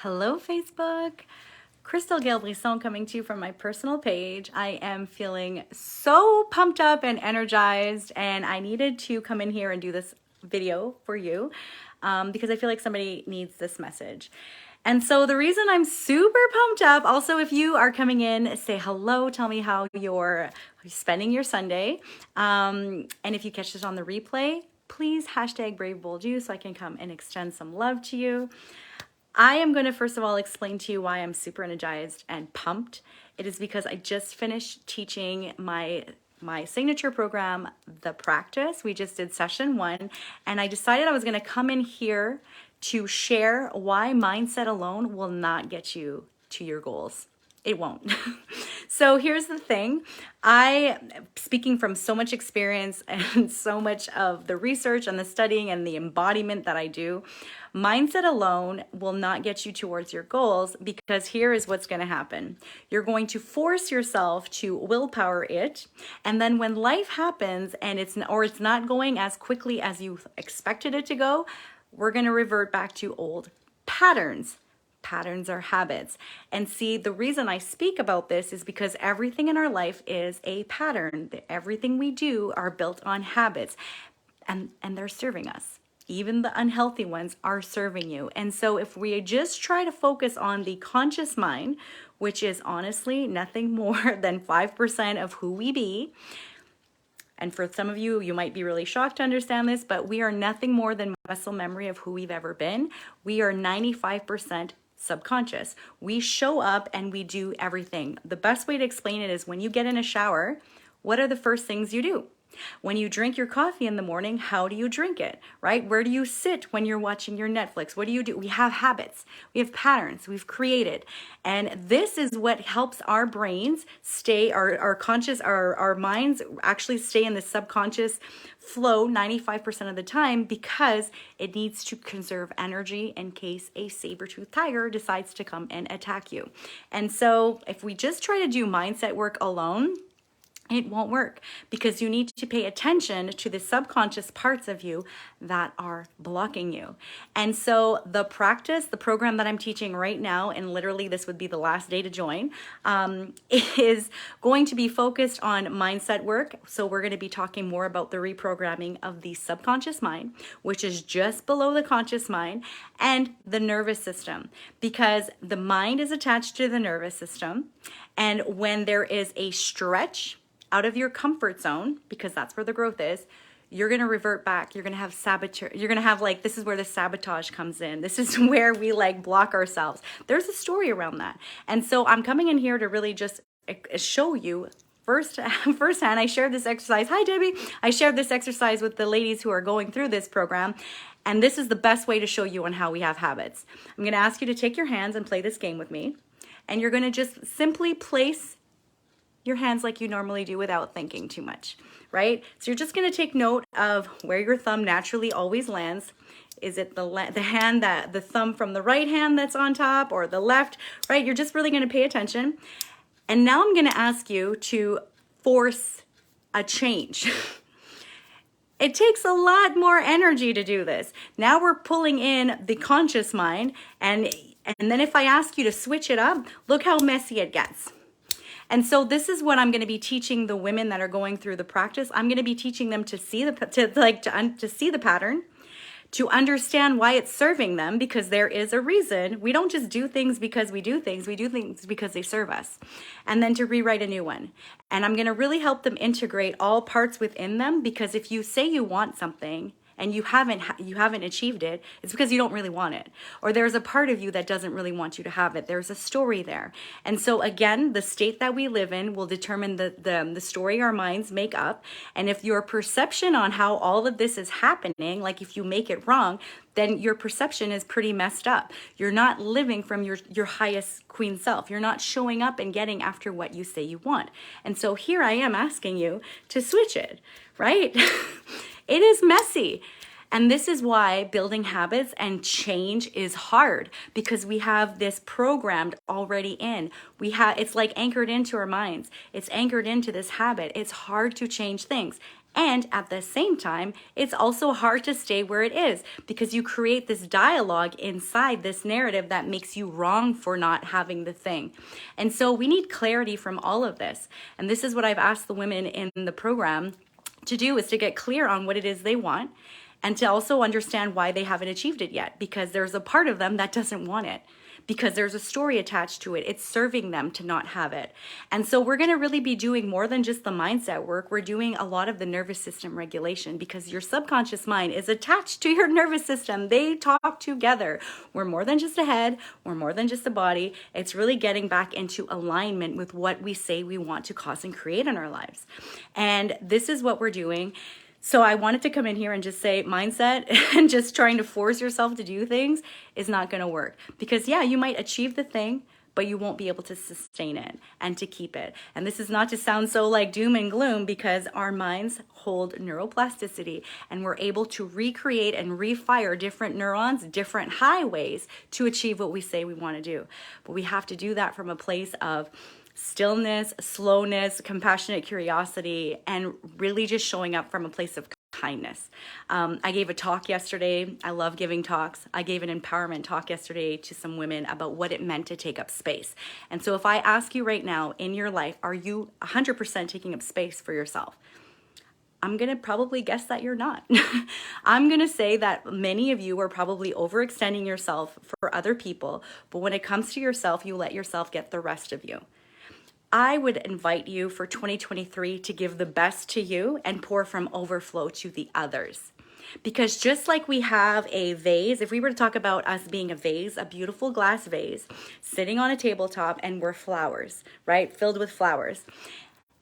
Hello, Facebook. Crystal Gail Brisson coming to you from my personal page. I am feeling so pumped up and energized, and I needed to come in here and do this video for you because I feel like somebody needs this message. And so the reason I'm super pumped up, also if you are coming in, say hello, tell me how you're spending your Sunday. And if you catch this on the replay, please hashtag Brave Bold You so I can come and extend some love to you. I am going to first of all explain to you why I'm super energized and pumped. It is because I just finished teaching my signature program, The Practice. We just did session 1, and I decided I was going to come in here to share why mindset alone will not get you to your goals. It won't. So here's the thing. Speaking from so much experience and so much of the research and the studying and the embodiment that I do, mindset alone will not get you towards your goals, because here is what's going to happen. You're going to force yourself to willpower it, and then when life happens and it's not going as quickly as you expected it to go, we're going to revert back to old patterns. Patterns are habits. And see, the reason I speak about this is because everything in our life is a pattern. Everything we do are built on habits, and they're serving us. Even the unhealthy ones are serving you. And so if we just try to focus on the conscious mind, which is honestly nothing more than 5% of who we be, and for some of you, you might be really shocked to understand this, but we are nothing more than muscle memory of who we've ever been. We are 95% subconscious. We show up and we do everything. The best way to explain it is when you get in a shower, what are the first things you do? When you drink your coffee in the morning, how do you drink it, right? Where do you sit when you're watching your Netflix? What do you do? We have habits, we have patterns we've created. And this is what helps our brains stay, our conscious, our minds actually stay in the subconscious flow 95% of the time, because it needs to conserve energy in case a saber-toothed tiger decides to come and attack you. And so if we just try to do mindset work alone, it won't work, because you need to pay attention to the subconscious parts of you that are blocking you. And so the practice, the program that I'm teaching right now, and literally this would be the last day to join, is going to be focused on mindset work. So we're going to be talking more about the reprogramming of the subconscious mind, which is just below the conscious mind, and the nervous system, because the mind is attached to the nervous system. And when there is a stretch out of your comfort zone, because that's where the growth is, you're going to revert back. You're going to have sabotage. You're going to have this is where the sabotage comes in. This is where we block ourselves. There's a story around that. And so I'm coming in here to really just show you firsthand. I shared this exercise. Hi, Debbie. I shared this exercise with the ladies who are going through this program. And this is the best way to show you on how we have habits. I'm going to ask you to take your hands and play this game with me. And you're going to just simply place your hands like you normally do without thinking too much, right? So you're just going to take note of where your thumb naturally always lands. Is it the thumb from the right hand that's on top, or the left, right? You're just really going to pay attention. And now I'm going to ask you to force a change. It takes a lot more energy to do this. Now we're pulling in the conscious mind, and then if I ask you to switch it up, look how messy it gets. And so this is what I'm going to be teaching the women that are going through the practice. I'm going to be teaching them to see the pattern, to understand why it's serving them, because there is a reason. We don't just do things because we do things because they serve us. And then to rewrite a new one. And I'm going to really help them integrate all parts within them, because if you say you want something and you haven't achieved it, it's because you don't really want it. Or there's a part of you that doesn't really want you to have it. There's a story there. And so again, the state that we live in will determine the story our minds make up. And if your perception on how all of this is happening, like if you make it wrong, then your perception is pretty messed up. You're not living from your highest queen self. You're not showing up and getting after what you say you want. And so here I am asking you to switch it, right? It is messy. And this is why building habits and change is hard, because we have this programmed already in. It's like anchored into our minds. It's anchored into this habit. It's hard to change things. And at the same time, it's also hard to stay where it is because you create this dialogue inside this narrative that makes you wrong for not having the thing. And so we need clarity from all of this. And this is what I've asked the women in the program to do, is to get clear on what it is they want and to also understand why they haven't achieved it yet, because there's a part of them that doesn't want it, because there's a story attached to it. It's serving them to not have it. And so we're going to really be doing more than just the mindset work. We're doing a lot of the nervous system regulation, because your subconscious mind is attached to your nervous system. They talk together. We're more than just a head. We're more than just a body. It's really getting back into alignment with what we say we want to cause and create in our lives. And this is what we're doing. So I wanted to come in here and just say mindset and just trying to force yourself to do things is not going to work. Because yeah, you might achieve the thing, but you won't be able to sustain it and to keep it. And this is not to sound so like doom and gloom, because our minds hold neuroplasticity and we're able to recreate and refire different neurons, different highways to achieve what we say we want to do. But we have to do that from a place of stillness, slowness, compassionate curiosity, and really just showing up from a place of kindness. I gave a talk yesterday. I love giving talks. I gave an empowerment talk yesterday to some women about what it meant to take up space. And so if I ask you right now in your life, are you 100% taking up space for yourself? I'm going to probably guess that you're not. I'm going to say that many of you are probably overextending yourself for other people, but when it comes to yourself, you let yourself get the rest of you. I would invite you for 2023 to give the best to you and pour from overflow to the others. Because just like we have a vase, if we were to talk about us being a vase, a beautiful glass vase, sitting on a tabletop, and we're flowers, right? Filled with flowers.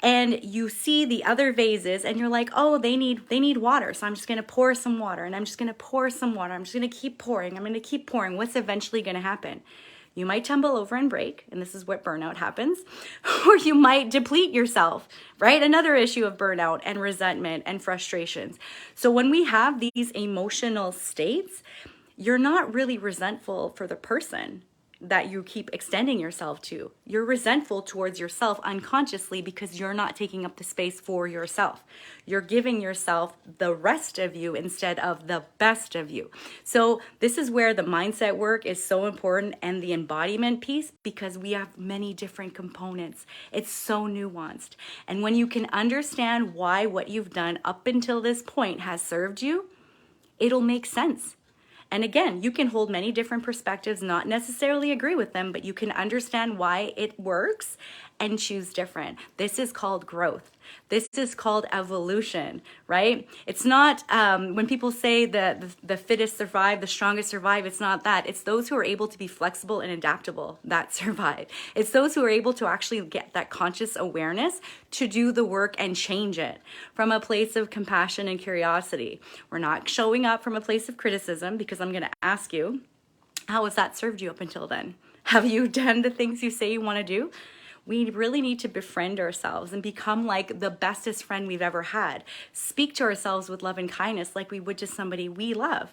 And you see the other vases and you're like, oh, they need water. So I'm just going to pour some water, and I'm just going to pour some water. I'm just going to keep pouring. I'm going to keep pouring. What's eventually going to happen? You might tumble over and break, and this is what burnout happens, or you might deplete yourself, right? Another issue of burnout and resentment and frustrations. So when we have these emotional states, you're not really resentful for the person that you keep extending yourself to. You're resentful towards yourself unconsciously because you're not taking up the space for yourself. You're giving yourself the rest of you instead of the best of you. So this is where the mindset work is so important, and the embodiment piece, because we have many different components. It's so nuanced. And when you can understand why what you've done up until this point has served you, it'll make sense. And again, you can hold many different perspectives, not necessarily agree with them, but you can understand why it works and choose different. This is called growth. This is called evolution, right? It's not, when people say that the fittest survive, the strongest survive, it's not that. It's those who are able to be flexible and adaptable that survive. It's those who are able to actually get that conscious awareness to do the work and change it from a place of compassion and curiosity. We're not showing up from a place of criticism, because I'm going to ask you, how has that served you up until then? Have you done the things you say you want to do? We really need to befriend ourselves and become like the bestest friend we've ever had. Speak to ourselves with love and kindness like we would to somebody we love,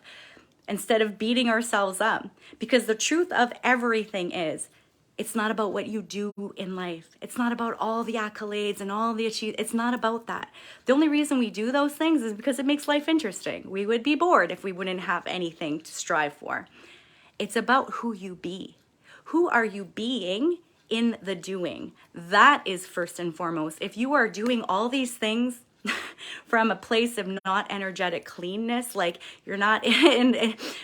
instead of beating ourselves up. Because the truth of everything is, it's not about what you do in life. It's not about all the accolades and all the achievements. It's not about that. The only reason we do those things is because it makes life interesting. We would be bored if we wouldn't have anything to strive for. It's about who you be. Who are you being in the doing? That is first and foremost. If you are doing all these things from a place of not energetic cleanness, like you're not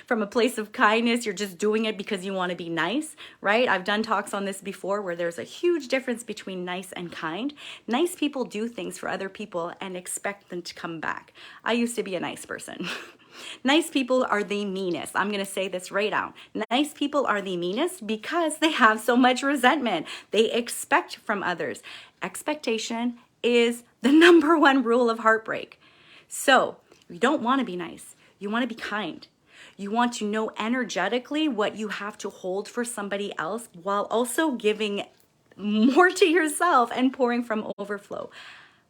from a place of kindness, you're just doing it because you want to be nice, right? I've done talks on this before where there's a huge difference between nice and kind. Nice people do things for other people and expect them to come back. I used to be a nice person. Nice people are the meanest. I'm going to say this right out. Nice people are the meanest because they have so much resentment. They expect from others. Expectation is the number one rule of heartbreak. So you don't want to be nice. You want to be kind. You want to know energetically what you have to hold for somebody else while also giving more to yourself and pouring from overflow.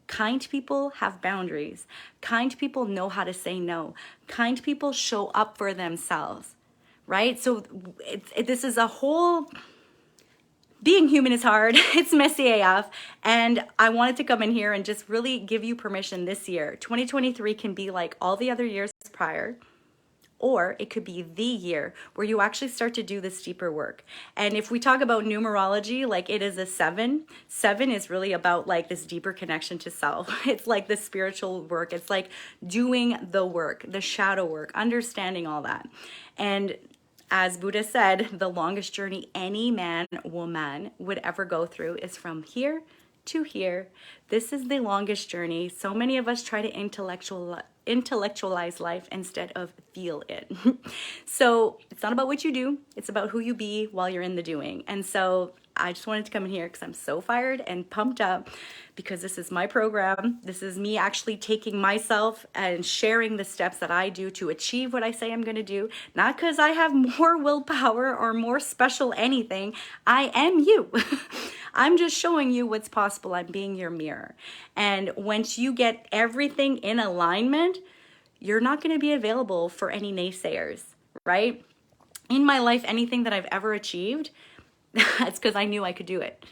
Kind people have boundaries. Kind people know how to say no. Kind people show up for themselves, right? So this is a whole being human is hard. It's messy AF. And I wanted to come in here and just really give you permission this year. 2023 can be like all the other years prior, or it could be the year where you actually start to do this deeper work. And if we talk about numerology, like it is a 7. 7 is really about like this deeper connection to self. It's like the spiritual work. It's like doing the work, the shadow work, understanding all that. And as Buddha said, the longest journey any man, woman would ever go through is from here to here. This is the longest journey. So many of us try to intellectualize life instead of feel it. So it's not about what you do, it's about who you be while you're in the doing. And so I just wanted to come in here because I'm so fired and pumped up, because this is my program. This is me actually taking myself and sharing the steps that I do to achieve what I say I'm going to do. Not because I have more willpower or more special anything. I am you. I'm just showing you what's possible. I'm being your mirror. And once you get everything in alignment, you're not going to be available for any naysayers, right? In my life, anything that I've ever achieved, it's because I knew I could do it.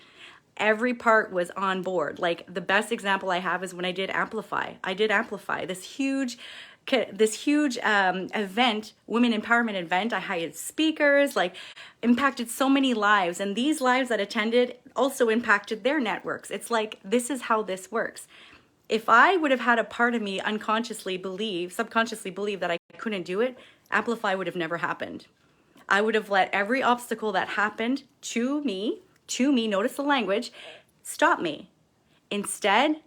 Every part was on board. Like the best example I have is when I did Amplify. I did Amplify, this huge event, women empowerment event. I hired speakers, like impacted so many lives. And these lives that attended also impacted their networks. It's like, this is how this works. If I would have had a part of me subconsciously believe that I couldn't do it, Amplify would have never happened. I would have let every obstacle that happened to me, notice the language, stop me. Instead,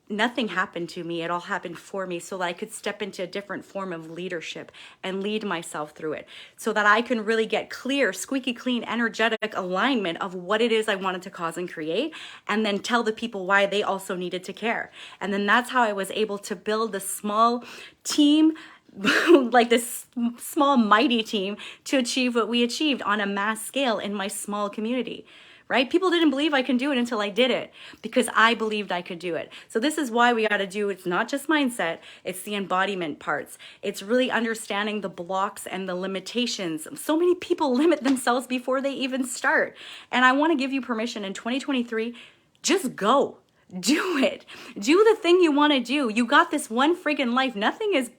nothing happened to me. It all happened for me so that I could step into a different form of leadership and lead myself through it, so that I can really get clear, squeaky clean, energetic alignment of what it is I wanted to cause and create, and then tell the people why they also needed to care. And then that's how I was able to build a small team, like this small mighty team, to achieve what we achieved on a mass scale in my small community, right? People didn't believe I could do it until I did it, because I believed I could do it. So this is why we got to do, it's not just mindset, it's the embodiment parts. It's really understanding the blocks and the limitations. So many people limit themselves before they even start. And I want to give you permission in 2023, just go. Do it. Do the thing you want to do. You got this one friggin' life. Nothing is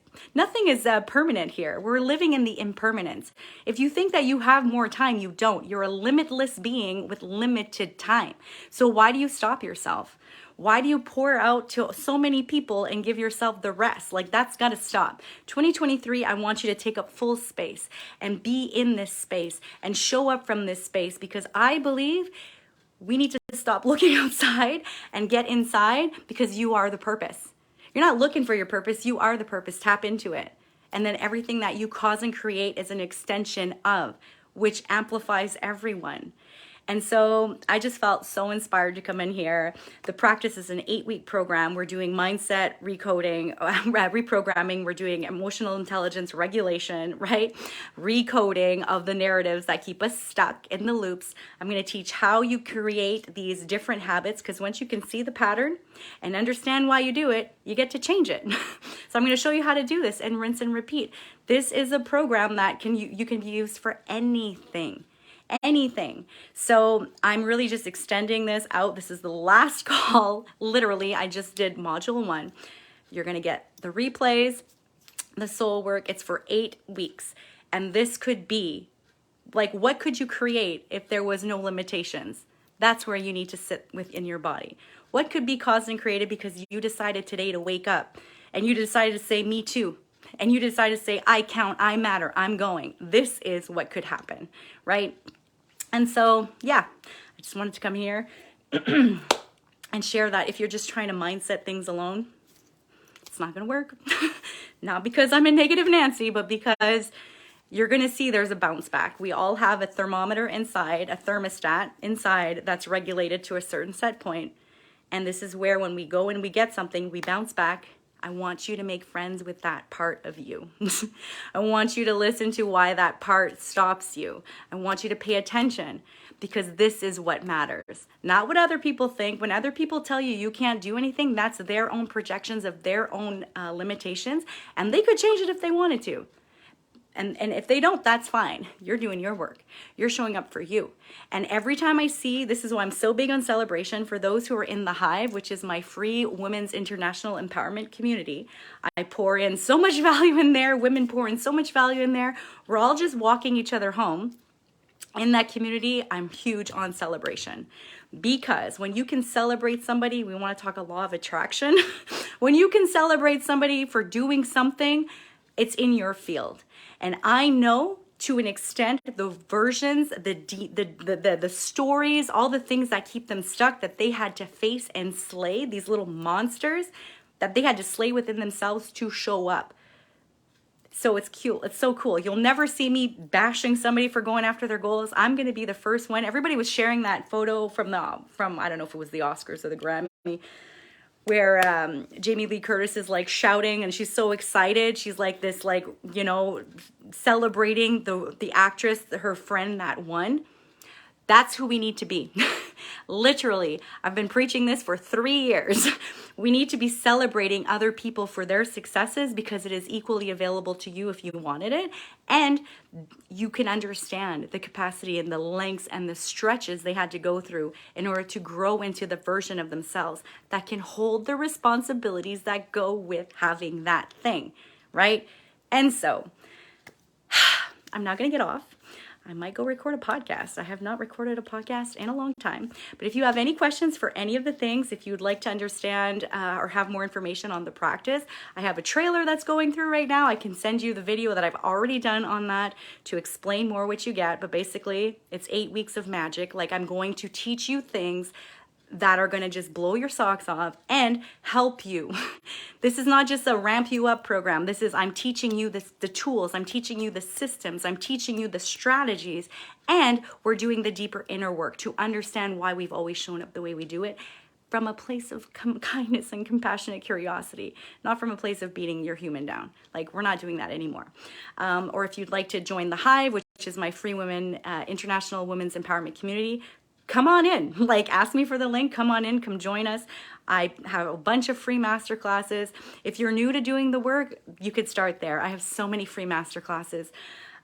permanent here. We're living in the impermanence. If you think that you have more time, you don't. You're a limitless being with limited time. So why do you stop yourself? Why do you pour out to so many people and give yourself the rest? Like, that's got to stop. 2023, I want you to take up full space and be in this space and show up from this space, because I believe we need to stop looking outside and get inside, because you are the purpose. You're not looking for your purpose. You are the purpose. Tap into it. And then everything that you cause and create is an extension of, which amplifies everyone. And so I just felt so inspired to come in here. The practice is an 8-week program. We're doing mindset recoding, reprogramming. We're doing emotional intelligence regulation, right? Recoding of the narratives that keep us stuck in the loops. I'm going to teach how you create these different habits, because once you can see the pattern and understand why you do it, you get to change it. So I'm going to show you how to do this and rinse and repeat. This is a program that you can be used for anything. So I'm really just extending this out. This is the last call. Literally, I just did module 1. You're going to get the replays, the soul work. It's for 8 weeks. And this could be like, what could you create if there was no limitations? That's where you need to sit within your body. What could be caused and created because you decided today to wake up and you decided to say, me too. And you decided to say, I count, I matter, I'm going. This is what could happen, right? And so, yeah, I just wanted to come here and share that if you're just trying to mindset things alone, it's not going to work. Not because I'm a negative Nancy, but because you're going to see there's a bounce back. We all have a thermometer inside, a thermostat inside that's regulated to a certain set point. And this is where when we go and we get something, we bounce back. I want you to make friends with that part of you. I want you to listen to why that part stops you. I want you to pay attention, because this is what matters. Not what other people think. When other people tell you you can't do anything, that's their own projections of their own limitations, and they could change it if they wanted to. And if they don't, that's fine. You're doing your work. You're showing up for you. And every time I see, this is why I'm so big on celebration for those who are in the Hive, which is my free women's international empowerment community. I pour in so much value in there. Women pour in so much value in there. We're all just walking each other home. In that community, I'm huge on celebration, because when you can celebrate somebody, we want to talk a law of attraction. When you can celebrate somebody for doing something, it's in your field. And I know to an extent the versions, the stories, all the things that keep them stuck, that they had to face and slay, these little monsters that they had to slay within themselves to show up. So it's cute. It's so cool. You'll never see me bashing somebody for going after their goals. I'm going to be the first one. Everybody was sharing that photo from I don't know if it was the Oscars or the Grammy, where Jamie Lee Curtis is like shouting and she's so excited. She's like this, like, you know, celebrating the actress, her friend that won. That's who we need to be. Literally, I've been preaching this for 3 years. We need to be celebrating other people for their successes, because it is equally available to you if you wanted it. And you can understand the capacity and the lengths and the stretches they had to go through in order to grow into the version of themselves that can hold the responsibilities that go with having that thing, right? And so, I'm not going to get off. I might go record a podcast. I have not recorded a podcast in a long time. But if you have any questions for any of the things, if you would like to understand or have more information on the practice, I have a trailer that's going through right now. I can send you the video that I've already done on that to explain more what you get. But basically, it's 8 weeks of magic. Like, I'm going to teach you things that are going to just blow your socks off and help you. This is not just a ramp you up program. This is, I'm teaching you the tools, I'm teaching you the systems, I'm teaching you the strategies, and we're doing the deeper inner work to understand why we've always shown up the way we do it, from a place of kindness and compassionate curiosity, not from a place of beating your human down. Like, we're not doing that anymore. Or if you'd like to join the Hive, which is my free women, international women's empowerment community, come on in. Like, ask me for the link. Come on in. Come join us. I have a bunch of free masterclasses. If you're new to doing the work, you could start there. I have so many free masterclasses.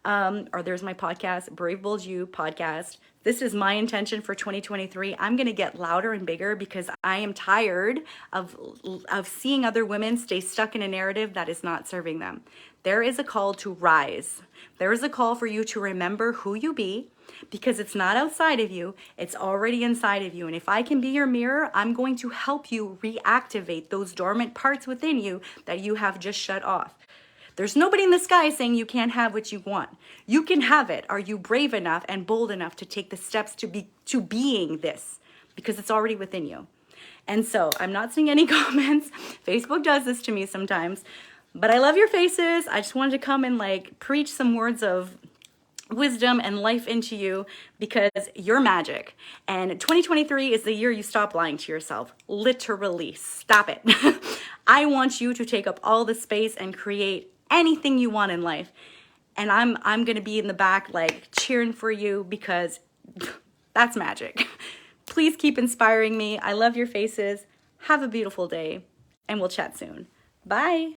Or there's my podcast, Brave Bold You podcast. This is my intention for 2023. I'm going to get louder and bigger, because I am tired of seeing other women stay stuck in a narrative that is not serving them. There is a call to rise. There is a call for you to remember who you be, because it's not outside of you, it's already inside of you. And if I can be your mirror, I'm going to help you reactivate those dormant parts within you that you have just shut off. There's nobody in the sky saying you can't have what you want. You can have it. Are you brave enough and bold enough to take the steps to being this? Because it's already within you. And so I'm not seeing any comments. Facebook does this to me sometimes. But I love your faces. I just wanted to come and like preach some words of wisdom and life into you, because you're magic. And 2023 is the year you stop lying to yourself. Literally, stop it. I want you to take up all the space and create anything you want in life. And I'm going to be in the back like cheering for you, because that's magic. Please keep inspiring me. I love your faces. Have a beautiful day, and we'll chat soon. Bye.